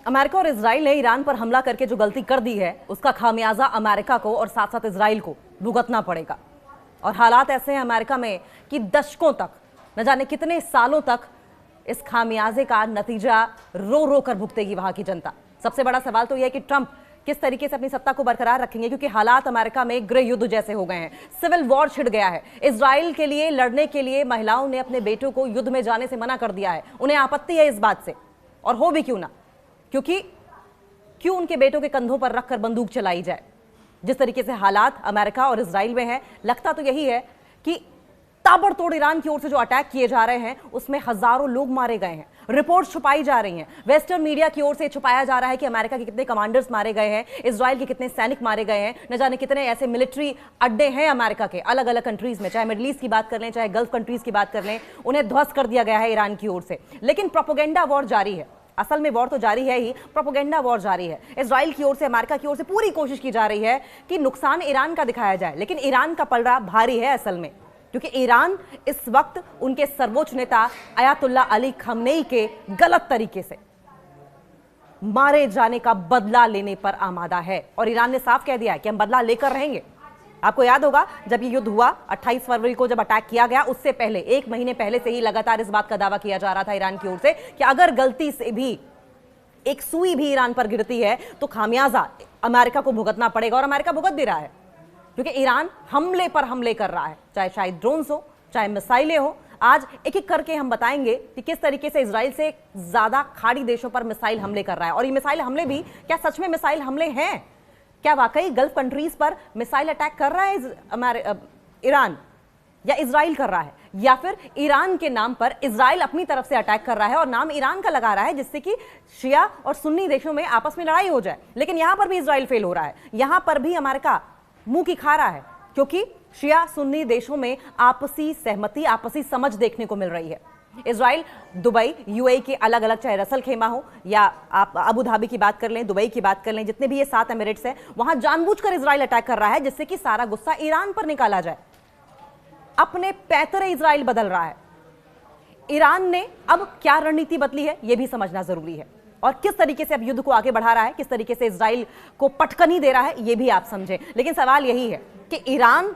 America और Israel ने Iran पर हमला करके जो गलती कर दी है उसका खामियाजा अमेरिका को और साथ साथ इजराइल को भुगतना पड़ेगा। और हालात ऐसे हैं अमेरिका में कि दशकों तक, न जाने कितने सालों तक इस खामियाजे का नतीजा रो रो कर भुगतेगी वहां की जनता। सबसे बड़ा सवाल तो यह है कि ट्रंप किस तरीके से अपनी सत्ता को बरकरार रखेंगे, क्योंकि हालात अमेरिका में गृह युद्ध जैसे हो गए हैं। सिविल वॉर छिड़ गया है। इजराइल के लिए लड़ने के लिए महिलाओं ने अपने बेटों को युद्ध में जाने से मना कर दिया है। उन्हें आपत्ति है इस बात से, और हो भी क्यों ना, क्योंकि क्यों उनके बेटों के कंधों पर रखकर बंदूक चलाई जाए। जिस तरीके से हालात अमेरिका और इजराइल में है, लगता तो यही है कि ताबड़तोड़ ईरान की ओर से जो अटैक किए जा रहे हैं उसमें हजारों लोग मारे गए हैं। रिपोर्ट्स छुपाई जा रही हैं, वेस्टर्न मीडिया की ओर से छुपाया जा रहा है कि अमेरिका के कितने कमांडर्स मारे गए हैं, इजराइल के कितने सैनिक मारे गए हैं, न जाने कितने ऐसे मिलिट्री अड्डे हैं अमेरिका के अलग अलग कंट्रीज में, चाहे मिडिल ईस्ट की बात कर लें, चाहे गल्फ कंट्रीज की बात कर लें, उन्हें ध्वस्त कर दिया गया है ईरान की ओर से। लेकिन प्रोपेगेंडा वॉर जारी है। असल में वॉर तो जारी है ही, प्रोपेगेंडा वॉर जारी है। इजराइल की ओर से, अमेरिका की ओर से पूरी कोशिश की जा रही है कि नुकसान ईरान का दिखाया जाए, लेकिन ईरान का पलड़ा भारी है असल में, क्योंकि ईरान इस वक्त उनके सर्वोच्च नेता अयातुल्ला अली खमेनी के गलत तरीके से मारे जाने का बदला लेने पर आमादा है। और ईरान ने साफ कह दिया है कि हम बदला लेकर रहेंगे। आपको याद होगा जब ये युद्ध हुआ 28 फरवरी को जब अटैक किया गया, उससे पहले 1 महीने पहले से ही लगातार इस बात का दावा किया जा रहा था ईरान की ओर से कि अगर गलती से भी एक सुई भी ईरान पर गिरती है तो खामियाजा अमेरिका को भुगतना पड़ेगा। और अमेरिका भुगत भी रहा है, क्योंकि ईरान हमले पर हमले कर रहा है, चाहे शायद ड्रोन्स हो, चाहे मिसाइलें हो। आज एक एक करके हम बताएंगे कि किस तरीके से इजराइल से ज्यादा खाड़ी देशों पर मिसाइल हमले कर रहा है। और ये मिसाइल हमले भी क्या सच में मिसाइल हमले हैं? क्या वाकई गल्फ कंट्रीज पर मिसाइल अटैक कर रहा है ईरान, या इजराइल कर रहा है, या फिर ईरान के नाम पर इजराइल अपनी तरफ से अटैक कर रहा है और नाम ईरान का लगा रहा है, जिससे कि शिया और सुन्नी देशों में आपस में लड़ाई हो जाए। लेकिन यहां पर भी इजराइल फेल हो रहा है, यहां पर भी अमेरिका मुंह की खा रहा है, क्योंकि शिया सुन्नी देशों में आपसी सहमति, आपसी समझ देखने को मिल रही है। इजराइल, दुबई, यूएई के अलग अलग, चाहे रसल खेमा हो या आप अबू धाबी की बात कर लें, दुबई की बात कर लें, जितने भी ये 7 एमिरेट्स हैं, वहां जानबूझकर इजराइल अटैक कर रहा है, जिससे कि सारा गुस्सा ईरान पर निकाला जाए। अपने पैतरे इजराइल बदल रहा है। ईरान ने अब क्या रणनीति बदली है यह भी समझना जरूरी है, और किस तरीके से अब युद्ध को आगे बढ़ा रहा है, किस तरीके से इजराइल को पटकनी दे रहा है, यह भी आप समझें। लेकिन सवाल यही है कि ईरान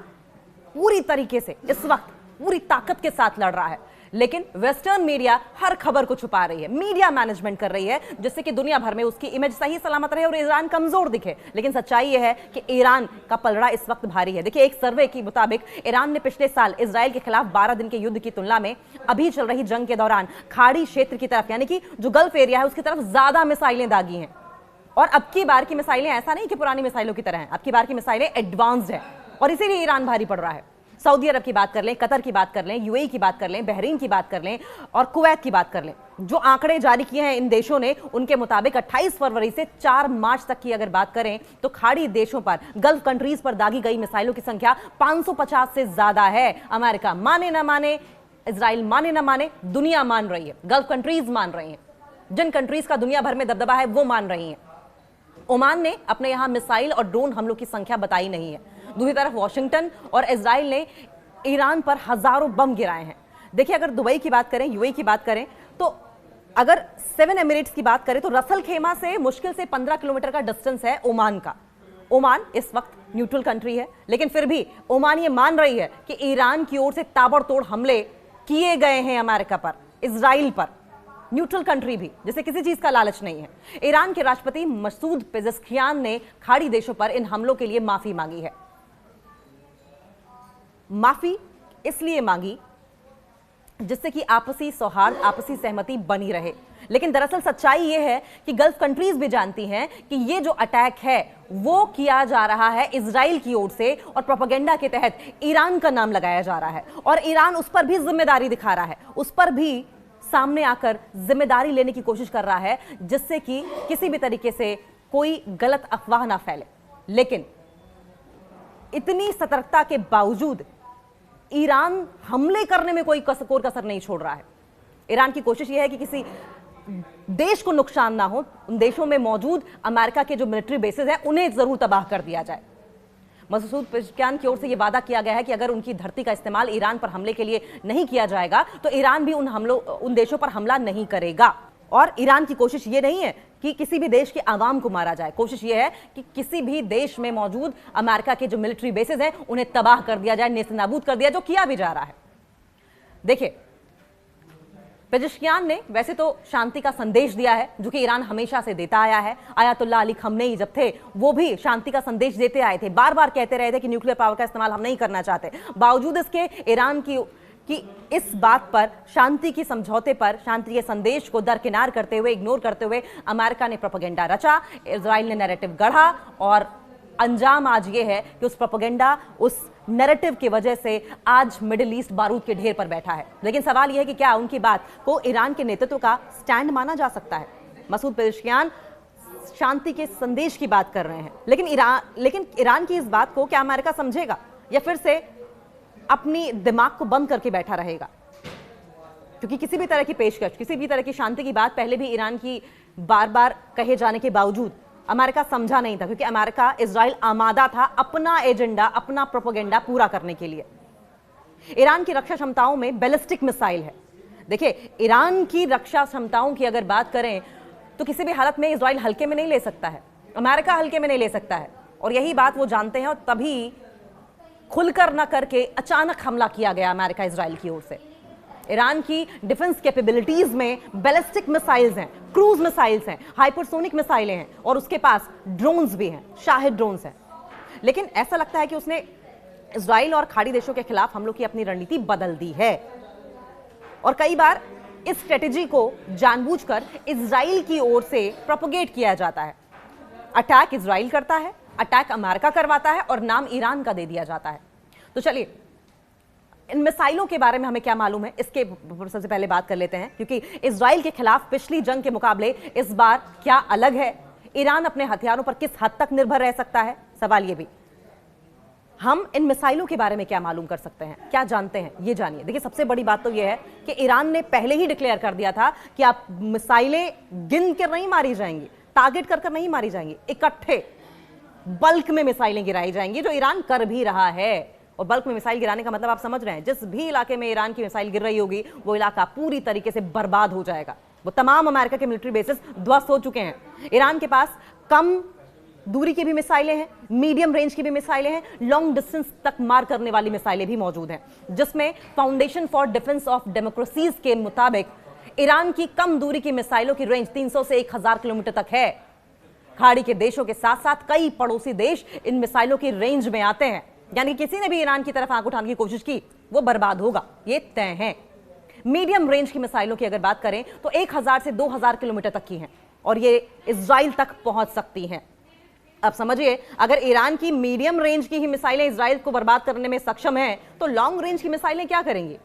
पूरी तरीके से इस वक्त पूरी ताकत के साथ लड़ रहा है, लेकिन वेस्टर्न मीडिया हर खबर को छुपा रही है, मीडिया मैनेजमेंट कर रही है, जिससे कि दुनिया भर में उसकी इमेज सही सलामत रहे और ईरान कमजोर दिखे। लेकिन सच्चाई यह है कि ईरान का पलड़ा इस वक्त भारी है। देखिए, एक सर्वे के मुताबिक ईरान ने पिछले साल इजराइल के खिलाफ 12 दिन के युद्ध की तुलना में अभी चल रही जंग के दौरान खाड़ी क्षेत्र की तरफ, यानी कि जो गल्फ एरिया है, उसकी तरफ ज्यादा मिसाइलें दागी हैं। और अब की बार की मिसाइलें ऐसा नहीं कि पुरानी मिसाइलों की तरह हैं, अब की बार की मिसाइलें एडवांस्ड है, और इसीलिए ईरान भारी पड़ रहा है। सऊदी अरब की बात कर लें, कतर की बात कर लें, यूएई की बात कर लें, बहरीन की बात कर लें और कुवैत की बात कर लें, जो आंकड़े जारी किए हैं इन देशों ने, उनके मुताबिक 28 फरवरी से 4 मार्च तक की अगर बात करें तो खाड़ी देशों पर, गल्फ कंट्रीज पर दागी गई मिसाइलों की संख्या 550 से ज्यादा है। अमेरिका माने ना माने, इजराइल माने ना माने, दुनिया मान रही है, गल्फ कंट्रीज मान रही है, जिन कंट्रीज का दुनिया भर में दबदबा है वो मान रही है। ओमान ने अपने यहां मिसाइल और ड्रोन हमलों की संख्या बताई नहीं है। दूसरी तरफ वाशिंगटन और इजराइल ने ईरान पर हजारों बम गिराए हैं। देखिए, अगर दुबई की बात करें, यूएई की बात करें, तो अगर 7 एमिरेट्स की बात करें तो रसल खेमा से मुश्किल से 15 किलोमीटर का डिस्टेंस है ओमान का। ओमान इस वक्त न्यूट्रल कंट्री है, लेकिन फिर भी ओमान ये मान रही है कि ईरान की ओर से ताबड़तोड़ हमले किए गए हैं अमेरिका पर, इजराइल पर, न्यूट्रल कंट्री भी, जिसे किसी चीज का लालच नहीं है। ईरान के राष्ट्रपति मसूद पेजेश्कियान ने खाड़ी देशों पर इन हमलों के लिए माफी मांगी है। माफी इसलिए मांगी जिससे कि आपसी सौहार्द, आपसी सहमति बनी रहे। लेकिन दरअसल सच्चाई यह है कि गल्फ कंट्रीज भी जानती हैं कि ये जो अटैक है वो किया जा रहा है इजराइल की ओर से, और प्रोपेगेंडा के तहत ईरान का नाम लगाया जा रहा है, और ईरान उस पर भी जिम्मेदारी दिखा रहा है, उस पर भी सामने आकर जिम्मेदारी लेने की कोशिश कर रहा है, जिससे कि किसी भी तरीके से कोई गलत अफवाह ना फैले। लेकिन इतनी सतर्कता के बावजूद ईरान हमले करने में कोई कोर कसर नहीं छोड़ रहा है। ईरान की कोशिश यह है कि किसी देश को नुकसान ना हो, उन देशों में मौजूद अमेरिका के जो मिलिट्री बेसेस हैं उन्हें जरूर तबाह कर दिया जाए। मसूद पेजेश्कियान की ओर से यह वादा किया गया है कि अगर उनकी धरती का इस्तेमाल ईरान पर हमले के लिए नहीं किया जाएगा तो ईरान भी उन देशों पर हमला नहीं करेगा। और ईरान की कोशिश ये नहीं है कि किसी भी देश के आवाम को मारा जाए। कोशिश यह है कि किसी भी देश में मौजूद अमेरिका के जो मिलिट्री बेसेस हैं उन्हें तबाह कर दिया जाए, नेस्तनाबूद कर दिया, जो किया भी जा रहा है। देखिए, पेजेश्कियान ने वैसे तो शांति का संदेश दिया है, जो कि ईरान हमेशा से देता आया है। आयतुल्लाह अली खमनेई जब थे वो भी शांति का संदेश देते आए थे, बार बार कहते रहे थे कि न्यूक्लियर पावर का इस्तेमाल हम नहीं करना चाहते। बावजूद इसके ईरान की इस बात पर, शांति की समझौते पर, शांति के संदेश को दरकिनार करते हुए, इग्नोर करते हुए अमेरिका ने प्रोपेगेंडा रचा, इजराइल ने नैरेटिव गढ़ा और अंजाम आज ये है कि उस प्रोपेगेंडा, उस नैरेटिव की वजह से आज मिडिल ईस्ट बारूद के ढेर पर बैठा है। लेकिन सवाल यह है कि क्या उनकी बात को ईरान के नेतृत्व का स्टैंड माना जा सकता है? मसूद पेजेश्कियान शांति के संदेश की बात कर रहे हैं, लेकिन ईरान की इस बात को क्या अमेरिका समझेगा या फिर से अपनी दिमाग को बंद करके बैठा रहेगा? क्योंकि किसी भी तरह की पेशकश, किसी भी तरह की शांति की बात पहले भी ईरान की बार बार कहे जाने के बावजूद अमेरिका समझा नहीं था, क्योंकि अमेरिका, इजराइल आमादा था अपना एजेंडा, अपना प्रोपेगेंडा पूरा करने के लिए। ईरान की रक्षा क्षमताओं में बैलिस्टिक मिसाइल है। देखिए, ईरान की रक्षा क्षमताओं की अगर बात करें तो किसी भी हालत में इजराइल हल्के में नहीं ले सकता है, अमेरिका हल्के में नहीं ले सकता है, और यही बात वो जानते हैं। और तभी खुलकर न करके अचानक हमला किया गया अमेरिका इजराइल की ओर से। ईरान की डिफेंस कैपेबिलिटीज में बैलिस्टिक मिसाइल्स हैं, क्रूज मिसाइल्स हैं, हाइपरसोनिक मिसाइलें हैं, और उसके पास ड्रोन्स भी हैं, शाहिद ड्रोन्स हैं। लेकिन ऐसा लगता है कि उसने इजराइल और खाड़ी देशों के खिलाफ हमलों की अपनी रणनीति बदल दी है, और कई बार इस स्ट्रेटेजी को जानबूझकर इजराइल की ओर से प्रोपेगेट किया जाता है। अटैक इजराइल करता है, अटैक अमेरिका करवाता है, और नाम ईरान का दे दिया जाता है। तो चलिए, इन मिसाइलों के बारे में हमें क्या मालूम है, इसके सबसे पहले बात कर लेते हैं, क्योंकि इजराइल के खिलाफ पिछली जंग के मुकाबले इस बार क्या अलग है, ईरान अपने हथियारों पर किस हद तक निर्भर रह सकता है, सवाल ये भी। हम इन मिसाइलों के बारे में क्या मालूम कर सकते हैं, क्या जानते हैं, ये जानिए। देखिए, सबसे बड़ी बात तो यह है कि ईरान ने पहले ही डिक्लेयर कर दिया था कि आप मिसाइलें गिन कर नहीं मारी जाएंगी, टारगेट कर नहीं मारी जाएंगी, इकट्ठे बल्क में मिसाइलें गिराई जाएंगी, जो ईरान कर भी रहा है। और बल्क में मिसाइल गिराने का मतलब आप समझ रहे हैं, जिस भी इलाके में ईरान की मिसाइल गिर रही होगी वो इलाका पूरी तरीके से बर्बाद हो जाएगा। वो तमाम अमेरिका के मिलिट्री बेसिस ध्वस्त हो चुके हैं। ईरान के पास कम दूरी की भी मिसाइलें हैं, मीडियम रेंज की भी मिसाइलें हैं, लॉन्ग डिस्टेंस तक मार करने वाली मिसाइलें भी मौजूद हैं, जिसमें foundation for defence of democracies के मुताबिक ईरान की कम दूरी की मिसाइलों की रेंज 300 से 1000 किलोमीटर तक है। खाड़ी के देशों के साथ साथ कई पड़ोसी देश इन मिसाइलों की रेंज में आते हैं, यानी किसी ने भी ईरान की तरफ आंख उठाने की कोशिश की वो बर्बाद होगा, ये तय है। मीडियम रेंज की मिसाइलों की अगर बात करें तो 1000 से 2000 किलोमीटर तक की हैं, और ये इजराइल तक पहुंच सकती हैं। अब समझिए, अगर ईरान की मीडियम रेंज की ही मिसाइलें इजराइल को बर्बाद करने में सक्षम हैं, तो लॉन्ग रेंज की मिसाइलें क्या करेंगी?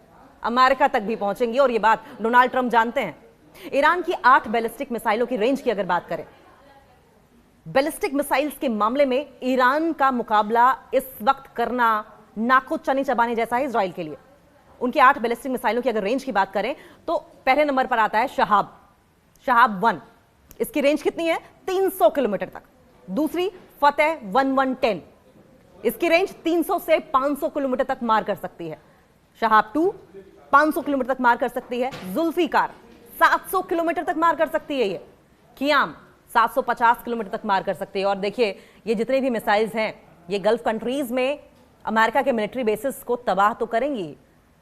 अमेरिका तक भी पहुंचेंगी, और ये बात डोनाल्ड ट्रंप जानते हैं। ईरान की 8 बैलिस्टिक मिसाइलों की रेंज की अगर बात करें, बैलिस्टिक मिसाइल्स के मामले में ईरान का मुकाबला इस वक्त करना नाको चने चबाने जैसा है इजराइल के लिए। उनकी 8 बैलिस्टिक मिसाइलों की अगर रेंज की बात करें तो पहले नंबर पर आता है शहाब 1। इसकी रेंज कितनी है? 300 किलोमीटर तक। दूसरी फतेह 1110, इसकी रेंज 300 से 500 किलोमीटर तक मार कर सकती है। शहाब 2 500 किलोमीटर तक मार कर सकती है। जुल्फिकार 700 किलोमीटर तक मार कर सकती है। ये कियाम 750 किलोमीटर तक मार कर सकती है। और देखिए, ये जितने भी मिसाइल्स हैं ये गल्फ कंट्रीज में अमेरिका के मिलिट्री बेसिस को तबाह तो करेंगी,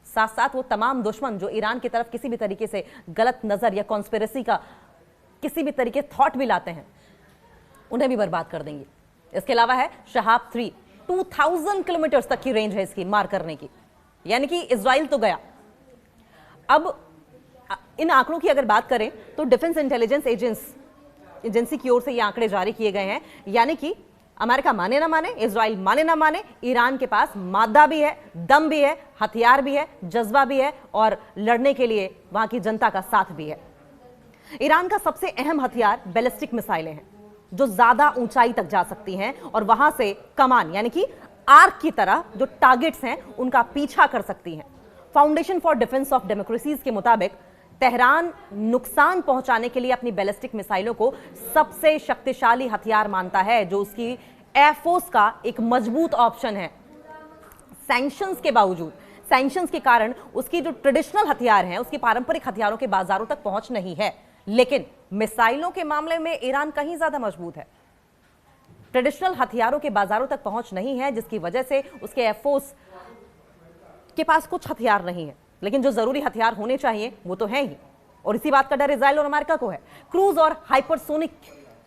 साथ साथ वो तमाम दुश्मन जो ईरान की तरफ किसी भी तरीके से गलत नजर या कॉन्स्पिरेसी का किसी भी तरीके थॉट भी लाते हैं, उन्हें भी बर्बाद कर देंगी। इसके अलावा है शहाब 3, 2000 किलोमीटर तक की रेंज है इसकी मार करने की, यानी कि इजराइल तो गया। अब इन आंकड़ों की अगर बात करें तो डिफेंस इंटेलिजेंस एजेंसी की ओर से ये आंकड़े जारी किए गए हैं, यानी कि अमेरिका माने ना माने, इजराइल माने ना माने, ईरान के पास मादा भी है, दम भी है, हथियार भी है, जज्बा भी है, और लड़ने के लिए वहां की जनता का साथ भी है। ईरान का सबसे अहम हथियार बैलिस्टिक मिसाइलें हैं, जो ज्यादा ऊंचाई तक जा सकती हैं और वहां से कमान यानी कि आर्क की तरह जो टारगेट्स हैं उनका पीछा कर सकती हैं। Foundation for defence of democracies के मुताबिक तेहरान नुकसान पहुंचाने के लिए अपनी बैलिस्टिक मिसाइलों को सबसे शक्तिशाली हथियार मानता है, जो उसकी एयरफोर्स का एक मजबूत ऑप्शन है। सैंक्शंस के बावजूद, सैंक्शंस के कारण उसकी जो ट्रेडिशनल हथियार हैं, उसके पारंपरिक हथियारों के बाजारों तक पहुंच नहीं है, लेकिन मिसाइलों के मामले में ईरान कहीं ज्यादा मजबूत है। ट्रेडिशनल हथियारों के बाजारों तक पहुंच नहीं है, जिसकी वजह से उसके एयरफोर्स के पास कुछ हथियार नहीं है, लेकिन जो जरूरी हथियार होने चाहिए वो तो है ही। और इसी बात का डर इजराइल और अमेरिका को है। क्रूज और हाइपरसोनिक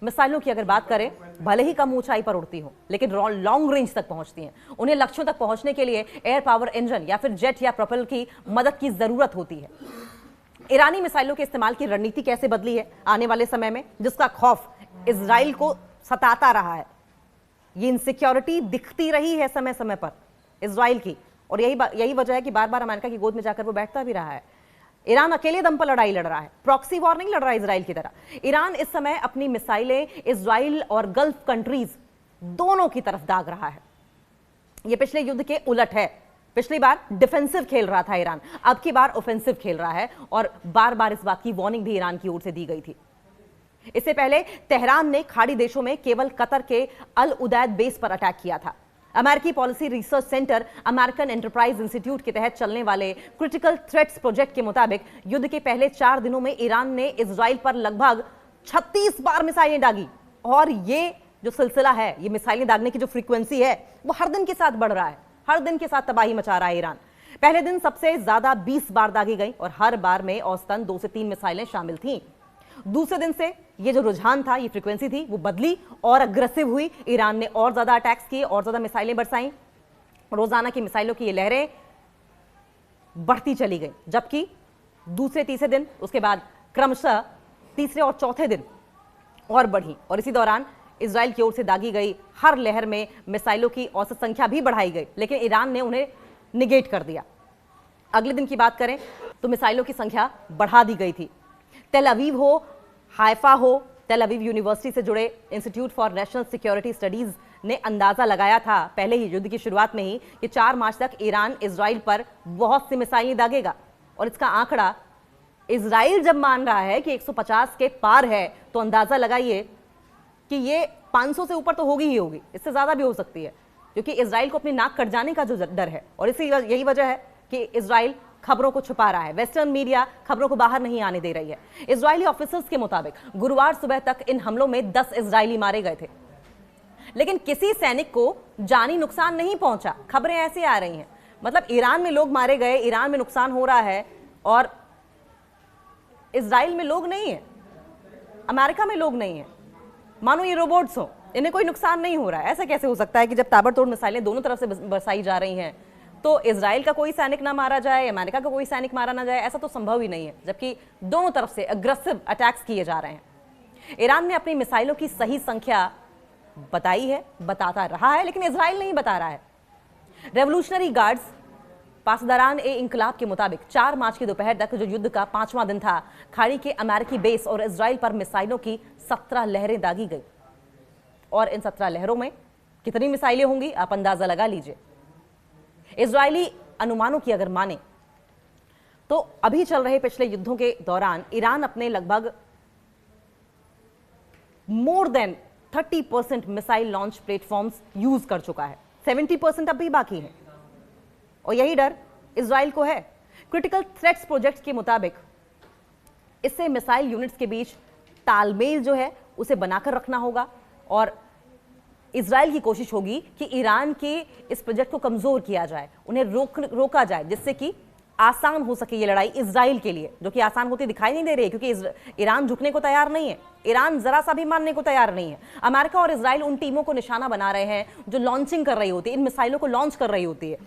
मिसाइलों की अगर बात करें, भले ही कम ऊंचाई पर उड़ती हो, लेकिन लॉन्ग रेंज तक पहुंचती हैं। उन्हें लक्ष्यों तक पहुंचने के लिए एयर पावर इंजन या फिर जेट या प्रोपेलर की मदद की जरूरत होती है। ईरानी मिसाइलों के इस्तेमाल की रणनीति कैसे बदली है आने वाले समय में, जिसका खौफ इजराइल को सताता रहा है। ये इनसिक्योरिटी दिखती रही है समय समय पर इजराइल की, और यही वजह है कि बार बार अमेरिका की गोद में जाकर वो बैठता भी रहा है। ईरान अकेले दम पर लड़ाई लड़ रहा है, प्रॉक्सी वॉर नहीं लड़ रहा है इजराइल की तरह। ईरान इस समय अपनी मिसाइलें इजराइल और गल्फ कंट्रीज दोनों की तरफ दाग रहा है। यह पिछले युद्ध के उलट है। पिछली बार डिफेंसिव खेल रहा था ईरान, अब की बार ऑफेंसिव खेल रहा है, और बार बार इस बात की वार्निंग भी ईरान की ओर से दी गई थी। इससे पहले तेहरान ने खाड़ी देशों में केवल कतर के अल उदैद बेस पर अटैक किया था। अमेरिकी policy research centre American enterprise institute के तहत चलने वाले क्रिटिकल थ्रेट्स प्रोजेक्ट के मुताबिक युद्ध के पहले 4 दिनों में ईरान ने इजराइल पर लगभग 36 बार मिसाइलें दागी। और ये जो सिलसिला है, ये मिसाइलें दागने की जो फ्रीक्वेंसी है, वो हर दिन के साथ बढ़ रहा है, हर दिन के साथ तबाही मचा रहा है ईरान। पहले दिन सबसे ज्यादा 20 बार दागी गई और हर बार में औसतन 2 से 3 मिसाइलें शामिल थीं। दूसरे दिन से ये जो रुझान था, ये फ्रीक्वेंसी थी, वो बदली और अग्रेसिव हुई। ईरान ने और ज्यादा अटैक्स किए, और ज्यादा मिसाइलें बरसाईं। रोजाना की मिसाइलों की ये लहरें बढ़ती चली गई, जबकि दूसरे तीसरे दिन, उसके बाद क्रमशः तीसरे और चौथे दिन और बढ़ी। और इसी दौरान इजराइल की ओर से दागी गई हर लहर में मिसाइलों की औसत संख्या भी बढ़ाई गई, लेकिन ईरान ने उन्हें निगेट कर दिया। अगले दिन की बात करें तो मिसाइलों की संख्या बढ़ा दी गई थी। तेल अवीव हो, हाइफा हो, तेल अवीव यूनिवर्सिटी से जुड़े institute for national security studies ने अंदाजा लगाया था पहले ही युद्ध की शुरुआत में ही कि 4 मार्च तक ईरान इजराइल पर बहुत सी मिसाइलें दागेगा। और इसका आंकड़ा इजराइल जब मान रहा है कि 150 के पार है, तो अंदाजा लगाइए कि ये 500 से ऊपर तो होगी ही होगी, इससे ज्यादा भी हो सकती है, क्योंकि इजराइल को अपनी नाक कट जाने का जो डर है। और यही वजह है कि इजराइल खबरों को छुपा रहा है। वेस्टर्न मीडिया खबरों को बाहर नहीं आने दे रही है। इजरायली ऑफिसर्स के मुताबिक गुरुवार सुबह तक इन हमलों में 10 इजरायली मारे गए थे, लेकिन किसी सैनिक को जानी नुकसान नहीं पहुंचा। खबरें ऐसी आ रही हैं, मतलब ईरान में लोग मारे गए, ईरान में नुकसान हो रहा है, और इजराइल में लोग नहीं है, अमेरिका में लोग नहीं है। मानो ये रोबोट्स हो, इन्हें कोई नुकसान नहीं हो रहा है। ऐसा कैसे हो सकता है कि जब ताबड़तोड़ मिसाइलें दोनों तरफ से बरसाई जा रही हैं, तो इजराइल का कोई सैनिक ना मारा जाए, अमेरिका का कोई सैनिक मारा ना जाए? ऐसा तो संभव ही नहीं है, जबकि दोनों तरफ से अग्रेसिव अटैक्स किए जा रहे हैं। ईरान ने अपनी मिसाइलों की सही संख्या बताई है, बताता रहा है, लेकिन इजराइल नहीं बता रहा है। रेवोल्यूशनरी गार्ड्स पासदारान ए इंकलाब के मुताबिक 4 मार्च की दोपहर तक, जो युद्ध का 5वां दिन था, खाड़ी के अमेरिकी बेस और इजराइल पर मिसाइलों की 17 लहरें दागी गई। और इन 17 लहरों में कितनी मिसाइलें होंगी, आप अंदाजा लगा लीजिए। इजरायली अनुमानों की अगर माने तो अभी चल रहे पिछले युद्धों के दौरान ईरान अपने लगभग more than 30% missile launch platforms use कर चुका है। 70% अब भी बाकी है, और यही डर इजराइल को है। क्रिटिकल थ्रेट्स प्रोजेक्ट के मुताबिक इससे मिसाइल यूनिट्स के बीच तालमेल जो है उसे बनाकर रखना होगा, और इजराइल की कोशिश होगी कि ईरान के इस प्रोजेक्ट को कमजोर किया जाए, उन्हें रोका जाए, जिससे कि आसान हो सके ये लड़ाई इजराइल के लिए, जो कि आसान होती दिखाई नहीं दे रही है, क्योंकि ईरान झुकने को तैयार नहीं है, ईरान जरा सा भी मानने को तैयार नहीं है। अमेरिका और इजराइल उन टीमों को निशाना बना रहे हैं जो लॉन्चिंग कर रही होती है, इन मिसाइलों को लॉन्च कर रही होती है।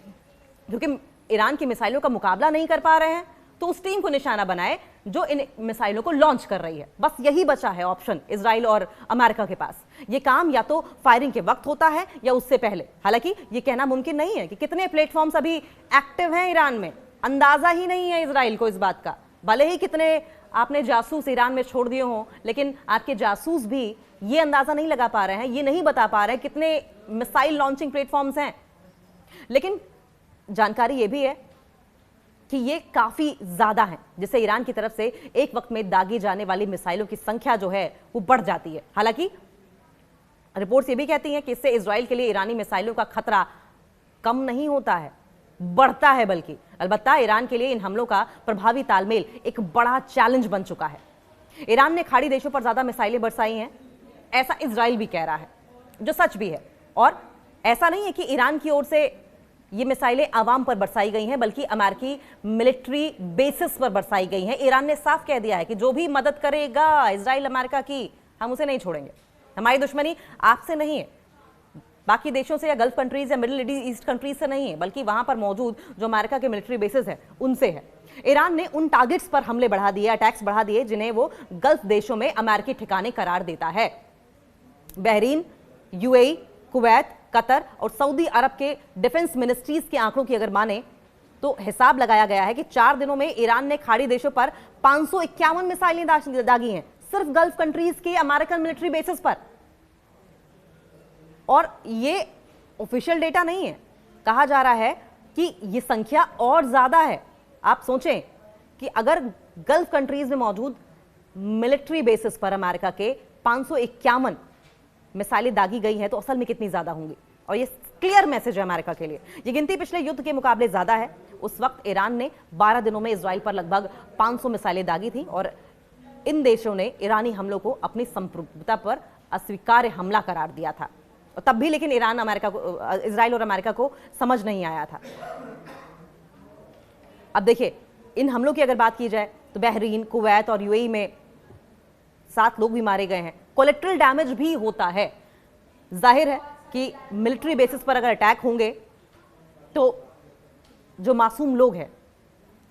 क्योंकि ईरान की मिसाइलों का मुकाबला नहीं कर पा रहे हैं, तो उस टीम को निशाना बनाए जो इन मिसाइलों को लॉन्च कर रही है। बस यही बचा है ऑप्शन इजराइल और अमेरिका के पास। ये काम या तो फायरिंग के वक्त होता है या उससे पहले। हालांकि ये कहना मुमकिन नहीं है कि कितने प्लेटफॉर्म्स अभी एक्टिव हैं ईरान में, अंदाजा ही नहीं है इजराइल को इस बात का। भले ही कितने आपने जासूस ईरान में छोड़ दिए हों, लेकिन आपके जासूस भी ये अंदाजा नहीं लगा पा रहे हैं, ये नहीं बता पा रहे हैं कितने मिसाइल लॉन्चिंग प्लेटफॉर्म्स हैं। लेकिन जानकारी ये भी है कि ये काफी ज्यादा है, जिससे ईरान की तरफ से एक वक्त में दागी जाने वाली मिसाइलों की संख्या जो है वो बढ़ जाती है। हालांकि रिपोर्ट्स ये भी कहती हैं कि इससे इजराइल के लिए ईरानी मिसाइलों का खतरा कम नहीं होता है, बढ़ता है बल्कि। अलबत्ता ईरान के लिए इन हमलों का प्रभावी तालमेल एक बड़ा चैलेंज बन चुका है। ईरान ने खाड़ी देशों पर ज्यादा मिसाइलें बरसाई हैं, ऐसा इजराइल भी कह रहा है, जो सच भी है। और ऐसा नहीं है कि ईरान की ओर से ये मिसाइलें आवाम पर बरसाई गई हैं, बल्कि अमेरिकी मिलिट्री बेसिस पर बरसाई गई हैं। ईरान ने साफ कह दिया है कि जो भी मदद करेगा इजराइल अमेरिका की, हम उसे नहीं छोड़ेंगे। हमारी दुश्मनी आपसे नहीं है, बाकी देशों से या गल्फ कंट्रीज या मिडिल ईस्ट कंट्रीज से नहीं है, बल्कि वहां पर मौजूद जो अमेरिका के मिलिट्री बेसिस है उनसे है। ईरान ने उन टारगेट्स पर हमले बढ़ा दिए, अटैक्स बढ़ा दिए, जिन्हें वो गल्फ देशों में अमेरिकी ठिकाने करार देता है। बहरीन, यूएई, कुवैत, कतर और सऊदी अरब के डिफेंस मिनिस्ट्रीज के आंकड़ों की अगर माने तो हिसाब लगाया गया है कि 4 दिनों में ईरान ने खाड़ी देशों पर 551 मिसाइलें दागी हैं, सिर्फ गल्फ कंट्रीज के अमेरिकन मिलिट्री बेसिस पर। और ये ऑफिशियल डेटा नहीं है, कहा जा रहा है कि ये संख्या और ज्यादा है। आप सोचें कि अगर गल्फ कंट्रीज में मौजूद मिलिट्री बेसिस पर अमेरिका के 551 मिसाइलें दागी गई हैं तो असल में कितनी ज्यादा होंगी। और ये क्लियर मैसेज है अमेरिका के लिए। ये गिनती पिछले युद्ध के मुकाबले ज्यादा है। उस वक्त ईरान ने 12 दिनों में इजराइल पर लगभग 500 मिसाइलें दागी थी और इन देशों ने ईरानी हमलों को अपनी संप्रभुता पर अस्वीकार्य हमला करार दिया था। और तब भी लेकिन इजराइल और अमेरिका को समझ नहीं आया था। अब देखिए, इन हमलों की अगर बात की जाए तो बहरीन, कुवैत और यूएई में 7 लोग भी मारे गए हैं। कोलेट्रल डैमेज भी होता है। जाहिर है कि मिलिट्री बेसिस पर अगर अटैक होंगे तो जो मासूम लोग हैं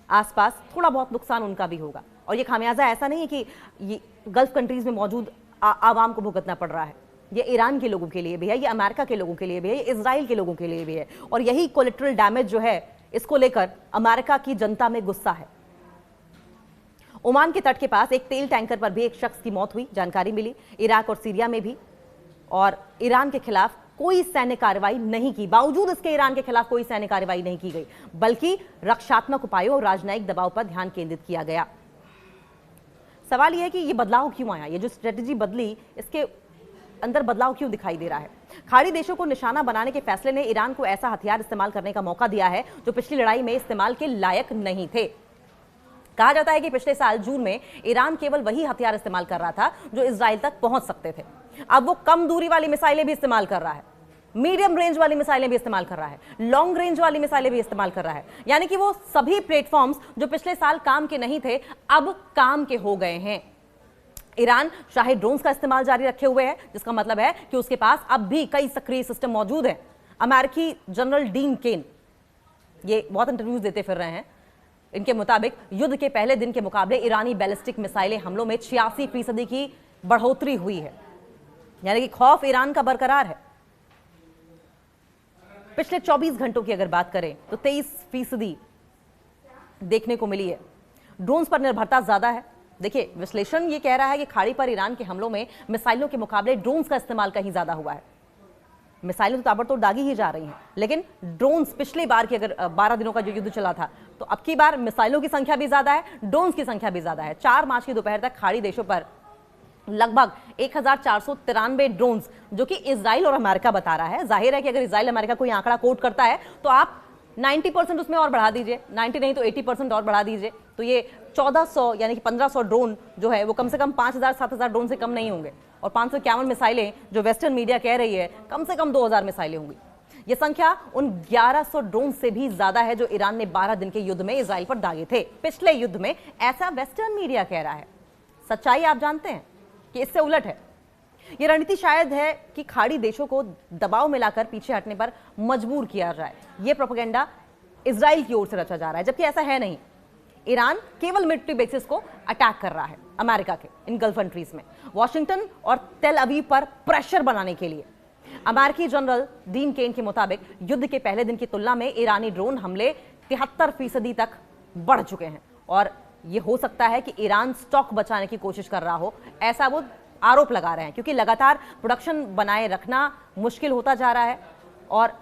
आसपास, थोड़ा बहुत नुकसान उनका भी होगा। और ये खामियाजा ऐसा नहीं है कि ये गल्फ कंट्रीज में मौजूद आवाम को भुगतना पड़ रहा है। ये ईरान के लोगों के लिए भी है, ये अमेरिका के लोगों के लिए भी है, ये इजराइल के लोगों के लिए भी है। और यही कोलेट्रल डैमेज जो है, इसको लेकर अमेरिका की जनता में गुस्सा है। ओमान के तट के पास एक तेल टैंकर पर भी एक शख्स की मौत हुई, जानकारी मिली। इराक और सीरिया में भी। और ईरान के खिलाफ कोई सैन्य कार्रवाई नहीं की, बावजूद इसके ईरान के खिलाफ कोई सैन्य कार्रवाई नहीं की गई, बल्कि रक्षात्मक उपायों और राजनयिक दबाव पर ध्यान केंद्रित किया गया। सवाल यह है कि यह बदलाव क्यों आया, ये जो स्ट्रेटेजी बदली, इसके अंदर बदलाव क्यों दिखाई दे रहा है। खाड़ी देशों को निशाना बनाने के फैसले ने ईरान को ऐसा हथियार इस्तेमाल करने का मौका दिया है जो पिछली लड़ाई में इस्तेमाल के लायक नहीं थे। कहा जाता है कि पिछले साल जून में ईरान केवल वही हथियार इस्तेमाल कर रहा था जो इजराइल तक पहुंच सकते थे। अब वो कम दूरी वाली मिसाइलें भी इस्तेमाल कर रहा है, मीडियम रेंज वाली मिसाइलें भी इस्तेमाल कर रहा है, लॉन्ग रेंज वाली मिसाइलें भी इस्तेमाल कर रहा है। यानी कि वो सभी प्लेटफॉर्म्स जो पिछले साल काम के नहीं थे, अब काम के हो गए हैं। ईरान शाही ड्रोन्स का इस्तेमाल जारी रखे हुए है, जिसका मतलब है कि उसके पास अब भी कई सक्रिय सिस्टम मौजूद हैं। अमेरिकी जनरल डीन केन ये बहुत इंटरव्यूज देते फिर रहे हैं। इनके मुताबिक युद्ध के पहले दिन के मुकाबले ईरानी बैलिस्टिक मिसाइलें हमलों में 86% की बढ़ोतरी हुई है। यानी कि खौफ ईरान का बरकरार है। पिछले 24 घंटों की अगर बात करें तो 23% देखने को मिली है। ड्रोन्स पर निर्भरता ज्यादा है। देखिए, विश्लेषण ये कह रहा है कि खाड़ी पर ईरान के हमलों में मिसाइलों के मुकाबले ड्रोन्स का इस्तेमाल कहीं ज्यादा हुआ है। मिसाइलें तो ताबड़तोड़ दागी ही जा रही हैं, लेकिन ड्रोन्स पिछली बार की अगर 12 दिनों का जो युद्ध चला था, तो अब की बार मिसाइलों की संख्या भी ज्यादा है, ड्रोन्स की संख्या भी ज्यादा है। 4 मार्च की दोपहर तक खाड़ी देशों पर लगभग 1493 ड्रोन्स, जो कि इजराइल और अमेरिका बता रहा है। जाहिर है कि अगर इजराइल अमेरिका कोई आंकड़ा कोट करता है तो आप 90% उसमें और बढ़ा दीजिए, 90 नहीं तो 80% और बढ़ा दीजिए, तो ये 1400 यानी कि 1500 ड्रोन जो है वो कम से कम 5000-7000 ड्रोन से कम नहीं होंगे। और 551 मिसाइलें जो वेस्टर्न मीडिया कह रही है, कम से कम 2000 मिसाइलें होंगी। यह संख्या उन 1100 ड्रोन से भी ज्यादा है जो ईरान ने 12 दिन के युद्ध में इजराइल पर दागे थे पिछले युद्ध में, ऐसा वेस्टर्न मीडिया कह रहा है। सच्चाई आप जानते हैं कि इससे उलट है। यह रणनीति शायद है कि खाड़ी देशों को दबाव में लाकर पीछे हटने पर मजबूर किया जाए। यह प्रोपेगेंडा इजराइल की ओर से रचा जा रहा है, जबकि ऐसा है नहीं। ईरान केवल मिलिट्री बेसिस को अटैक कर रहा है अमेरिका के इन गल्फ कंट्रीज में, वॉशिंगटन और तेल अवीव पर प्रेशर बनाने के लिए। अमेरिकी जनरल डीन केन के मुताबिक युद्ध के पहले दिन की तुलना में ईरानी ड्रोन हमले 73% तक बढ़ चुके हैं। और यह हो सकता है कि ईरान स्टॉक बचाने की कोशिश कर रहा हो, ऐसा वो आरोप लगा रहे हैं, क्योंकि लगातार प्रोडक्शन बनाए रखना मुश्किल होता जा रहा है और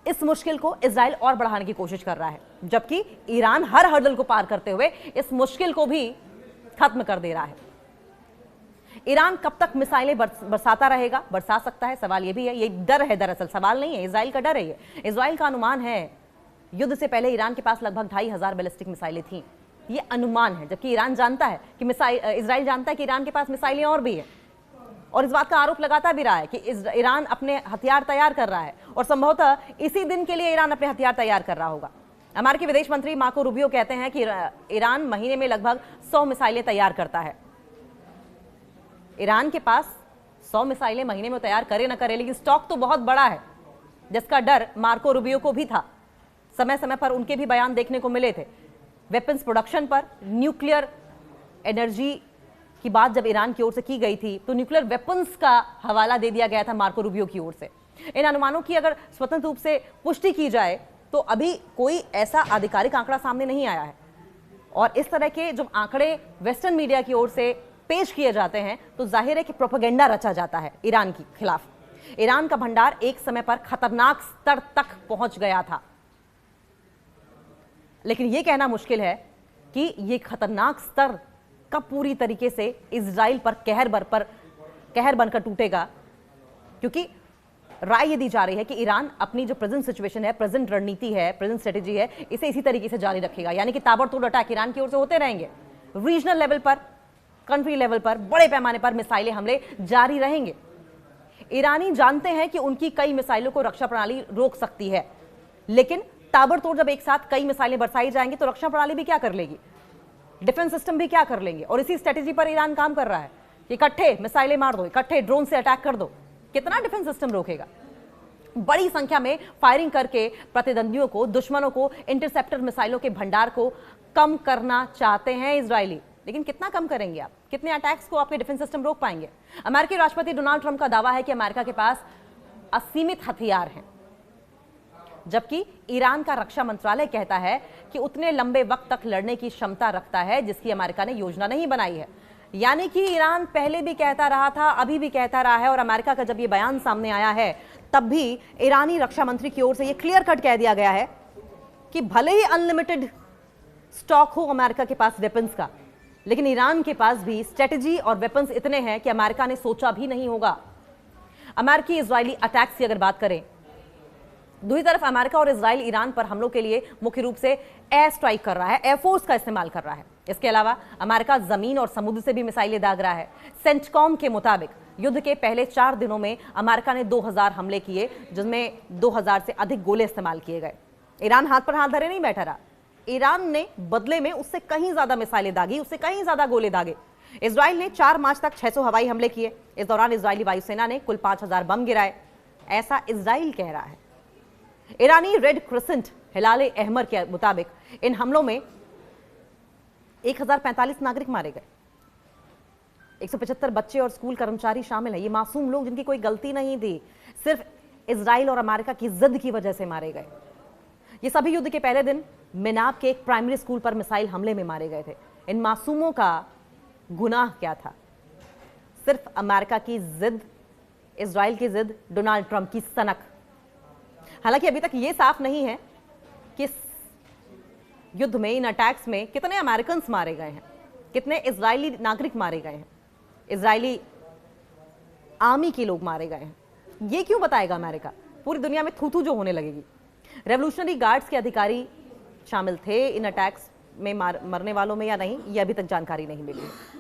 इस मुश्किल को इजराइल और बढ़ाने की कोशिश कर रहा है, जबकि ईरान हर हर्डल को पार करते हुए इस मुश्किल को भी खत्म कर दे रहा है। ईरान कब तक मिसाइलें बरसाता रहेगा, बरसा सकता है, सवाल यह भी है। ये डर है, दरअसल सवाल नहीं है, इजराइल का डर है। ये इजराइल का अनुमान है युद्ध से पहले ईरान के पास लगभग 2500 बैलिस्टिक मिसाइलें थीं, ये अनुमान है, जबकि ईरान जानता है कि इजराइल जानता है कि ईरान के पास मिसाइलें और भी है, और इस बात का आरोप लगाता भी रहा है कि ईरान अपने हथियार तैयार कर रहा है, और संभवतः इसी दिन के लिए ईरान अपने हथियार तैयार कर रहा होगा। अमेरिकी विदेश मंत्री मार्को रूबियो कहते हैं कि ईरान महीने में लगभग 100 मिसाइलें तैयार करता है। ईरान के पास 100 मिसाइलें महीने में तैयार करे ना करे, लेकिन स्टॉक तो बहुत बड़ा है, जिसका डर मार्को रूबियो को भी था। समय समय पर उनके भी बयान देखने को मिले थे। वेपन्स प्रोडक्शन पर, न्यूक्लियर एनर्जी की बात जब ईरान की ओर से की गई थी तो न्यूक्लियर वेपन्स का हवाला दे दिया गया था मार्को रूबियो की ओर से। इन अनुमानों की अगर स्वतंत्र रूप से पुष्टि की जाए तो अभी कोई ऐसा आधिकारिक आंकड़ा सामने नहीं आया है, और इस तरह के जो आंकड़े वेस्टर्न मीडिया की ओर से पेश किए जाते हैं तो जाहिर है कि प्रोपेगेंडा रचा जाता है ईरान के खिलाफ। ईरान का भंडार एक समय पर खतरनाक स्तर तक पहुंच गया था, लेकिन यह कहना मुश्किल है कि यह खतरनाक स्तर कब पूरी तरीके से इजराइल पर कहर बनकर टूटेगा, क्योंकि राय ये दी जा रही है कि ईरान अपनी जो प्रेजेंट सिचुएशन है, प्रेजेंट रणनीति है, प्रेजेंट स्ट्रेटेजी है, इसे इसी तरीके से जारी रखेगा। यानी कि ताबड़तोड़ अटैक ईरान की ओर से होते रहेंगे, रीजनल लेवल पर, कंट्री लेवल पर, बड़े पैमाने पर मिसाइलें हमले जारी रहेंगे। ईरानी जानते हैं कि उनकी कई मिसाइलों को रक्षा प्रणाली रोक सकती है, लेकिन ताबड़तोड़ जब एक साथ कई मिसाइलें बरसाई जाएंगी तो रक्षा प्रणाली भी क्या कर लेगी, डिफेंस सिस्टम भी क्या कर लेंगे। और इसी स्ट्रेटेजी पर ईरान काम कर रहा है कि इकट्ठे मिसाइलें मार दो, इकट्ठे ड्रोन से अटैक कर दो। कितना डिफेंस सिस्टम रोकेगा? बड़ी संख्या में फायरिंग करके प्रतिद्वंदियों को, दुश्मनों को, इंटरसेप्टर मिसाइलों के भंडार को कम करना चाहते हैं इजरायली, लेकिन कितना कम करेंगे आप? कितने अटैक्स को आपके डिफेंस सिस्टम रोक पाएंगे? अमेरिकी राष्ट्रपति डोनाल्ड ट्रंप का दावा है कि अमेरिका के पास असीमित हथियार हैं, जबकि ईरान का रक्षा मंत्रालय कहता है कि उतने लंबे वक्त तक लड़ने की क्षमता रखता है जिसकी अमेरिका ने योजना नहीं बनाई है। यानी कि ईरान पहले भी कहता रहा था, अभी भी कहता रहा है, और अमेरिका का जब ये बयान सामने आया है तब भी ईरानी रक्षा मंत्री की ओर से ये क्लियर कट कह दिया गया है कि भले ही अनलिमिटेड स्टॉक हो अमेरिका के पास वेपन्स का, लेकिन ईरान के पास भी स्ट्रेटेजी और वेपन्स इतने हैं कि अमेरिका ने सोचा भी नहीं होगा। अमेरिकी इजरायली अटैक्स की अगर बात करें, दूसरी तरफ अमेरिका और इजराइल ईरान पर हमलों के लिए मुख्य रूप से एयर स्ट्राइक कर रहा है, एयरफोर्स का इस्तेमाल कर रहा है। इसके अलावा अमेरिका जमीन और समुद्र से भी मिसाइलें दाग रहा है। सेंटकॉम के मुताबिक युद्ध के पहले 4 दिनों में अमेरिका ने 2000 हमले किए, जिसमें 2000 से अधिक गोले इस्तेमाल किए गए। ईरान हाथ पर हाथ धरे नहीं बैठा रहा, ईरान ने बदले में उससे कहीं ज्यादा मिसाइलें दागी, उससे कहीं ज्यादा गोले दागे। इजराइल ने 4 मार्च तक 600 हवाई हमले किए। इस दौरान इजरायली वायुसेना ने कुल 5000 बम गिराए, ऐसा इजराइल कह रहा है। ईरानी रेड क्रिसेंट हिलाल अहमर के मुताबिक इन हमलों में 1045 नागरिक मारे गए, 175 बच्चे और स्कूल कर्मचारी शामिल हैं। ये मासूम लोग जिनकी कोई गलती नहीं थी, सिर्फ इजराइल और अमेरिका की जिद की वजह से मारे गए। ये सभी युद्ध के पहले दिन मिनाब के एक प्राइमरी स्कूल पर मिसाइल हमले में मारे गए थे। इन मासूमों का गुनाह क्या था? सिर्फ अमेरिका की जिद, इजराइल की जिद, डोनाल्ड ट्रंप की सनक। हालांकि अभी तक यह साफ नहीं है कि इस युद्ध में, इन अटैक्स में कितने अमेरिकन मारे गए हैं, कितने इजरायली नागरिक मारे गए हैं, इजरायली आर्मी के लोग मारे गए हैं। ये क्यों बताएगा अमेरिका? पूरी दुनिया में थू थू जो होने लगेगी। रेवोल्यूशनरी गार्ड्स के अधिकारी शामिल थे इन अटैक्स में मरने वालों में या नहीं, ये अभी तक जानकारी नहीं मिली है।